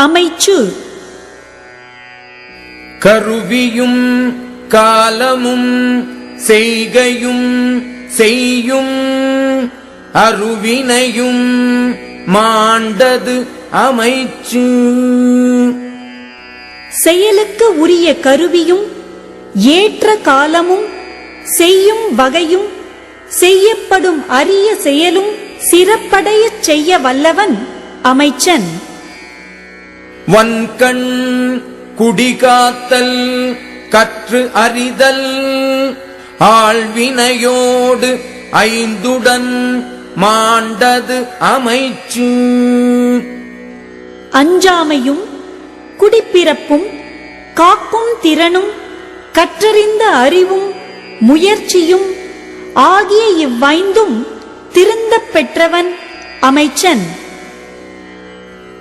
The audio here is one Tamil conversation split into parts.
அமைச்சு. கருவியும் காலமும் செய்கையும் செய்யும் அருவினையும் மாண்டது அமைச்சு. செயலுக்கு உரிய கருவியும் ஏற்ற காலமும் செய்யும் வகையும் செய்யப்படும் அரிய செயலும் சிறப்படையச் செய்ய வல்லவன் அமைச்சன். வன்கண் குடிகாத்தல் கற்று அறிதல் ஆழ்வினையோடு ஐந்துடன் மாண்டது அமைச்சு. அஞ்சாமையும் குடிப்பிறப்பும் காக்கும் திறனும் கற்றறிந்த அறிவும் முயற்சியும் ஆகிய இவ்வைந்தும் திருந்தப் பெற்றவன் அமைச்சன்.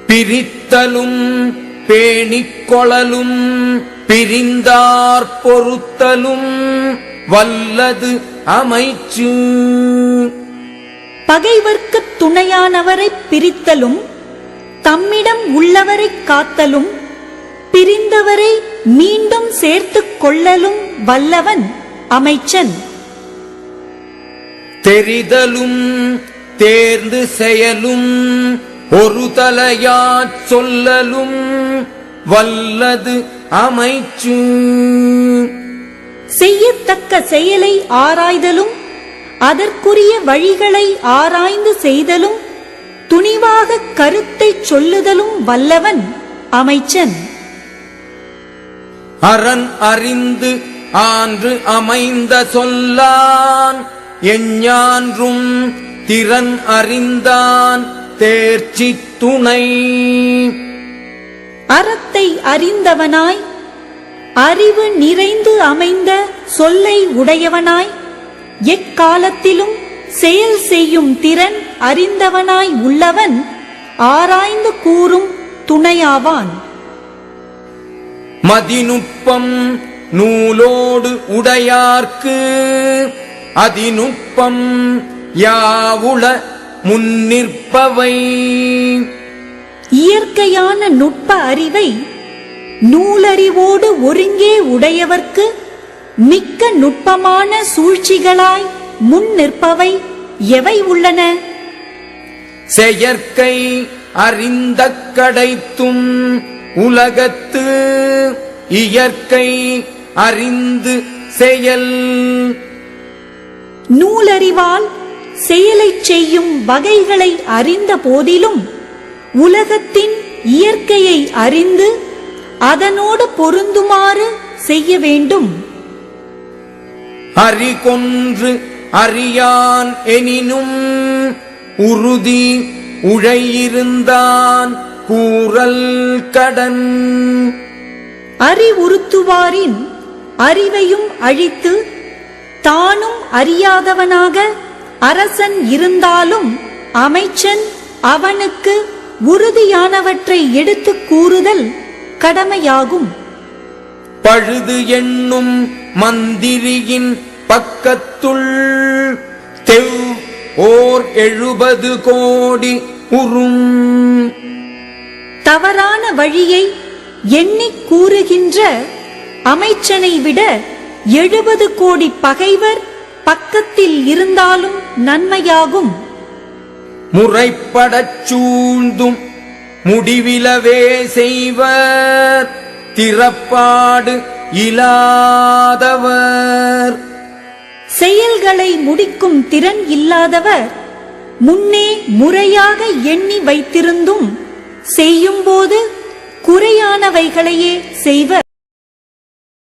பிரித்தலும் பேணிக்கொளலும் பிரிந்தார் பொறுத்தலும் வல்லது அமைச்சு. பகைவர்க்குத் துணையானவரைப் பிரித்தலும் தம்மிடம் உள்ளவரைக் காத்தலும் பிரிந்தவரை மீண்டும் சேர்த்துக் கொள்ளலும் வல்லவன் அமைச்சன். தெரிதலும் தேர்ந்து செயலும் ஒரு தலையாச் சொல்லலும் வல்லது அமைச்சு. செய்யத்தக்க செயலை ஆராய்தலும் அதற்குரிய வழிகளை ஆராய்ந்து செய்தலும் துணிவாக கருத்தைச் சொல்லுதலும் வல்லவன் அமைச்சன். அரண் அறிந்து ஆன்று அமைந்த சொல்லான் எஞ்ஞான்றும் திறன் அறிந்தான் தேர்ச்சி துணை. அறத்தை அறிந்தவனாய் அறிவு நிறைந்து அமைந்த சொல்லை உடையவனாய் எக்காலத்திலும் செயல் செய்யும் திறன் அறிந்தவனாய் உள்ளவன் ஆராய்ந்து கூறும் துணையாவான். மதிநுட்பம் நூலோடு உடையார்க்கு அதிநுட்பம் யாவுள முன்னிற்பவை. இயற்கையான நுட்ப அறிவை நூலறிவோடு ஒருங்கே உடையவர்க்கு மிக்க நுட்பமான சூழ்ச்சிகளாய் முன் நிற்பவை எவை உள்ளன? செயற்கை அறிந்த கடைத்தும் உலகத்து இயற்கை அறிந்து செயல். நூலறிவால் செயலைச் செய்யும் வகைகளை அறிந்த போதிலும் உலகத்தின் இயற்கையை அறிந்து அதனோடு பொருந்துமாறு செய்ய வேண்டும். அறிகொன்று அறியான் எனினும் உறுதி உழையிருந்தான் கூறல் கடன். அறிவுறுத்துவாரின் அறிவையும் அழித்து தானும் அறியாதவனாக அரசன் இருந்தாலும் அமைச்சன் அவனுக்கு உறுதியானவற்றை எடுத்துக் கூறுதல் கடமையாகும். பழுது எண்ணும் மந்திரியின் பக்கத்துள் தெவ் ஓர் 70 கோடி உறும். தவறான வழியை எண்ணிக் கூறுகின்ற அமைச்சனை விட 70 கோடி பகைவர் பக்கத்தில் இருந்தாலும் நன்மையாகும். முறைப்படச் சூழ்ந்தும் முடிவிலவே செய்வர் திறப்பாடு இல்லாதவர். செயல்களை முடிக்கும் திறன் இல்லாதவர் முன்னே முறையாக எண்ணி வைத்திருந்தும் செய்யும்போது குறையானவைகளையே செய்வர்.